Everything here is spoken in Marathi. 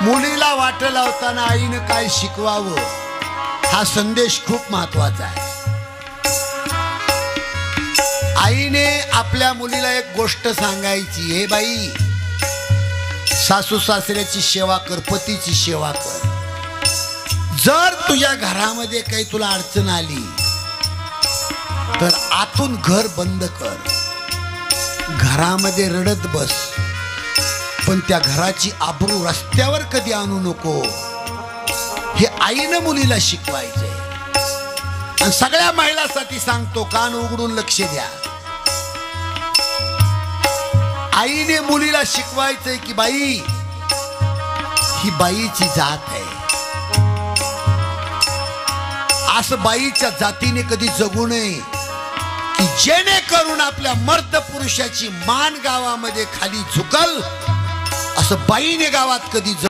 मुलीला वाट लावताना आईने काय शिकवावं हा संदेश खूप महत्वाचा आहे। आईने आपल्या मुलीला एक गोष्ट सांगायची, हे बाई सासू सासऱ्याची सेवा कर, पतीची सेवा कर। जर तुझ्या घरामध्ये काही तुला अडचण आली तर आतून घर बंद कर, घरामध्ये रडत बस, पण त्या घराची आबरू रस्त्यावर कधी आणू नको, हे आईनं मुलीला शिकवायचंय। आणि सगळ्या महिलांसाठी सांगतो, कान उघडून लक्ष द्या। आईने मुलीला शिकवायचंय की बाई ही बाईची जात आहे, असं बाईच्या जातीने कधी जगू नये की जेणेकरून आपल्या मर्द पुरुषाची मान गावामध्ये खाली झुकल, असं बाईने गावात कधी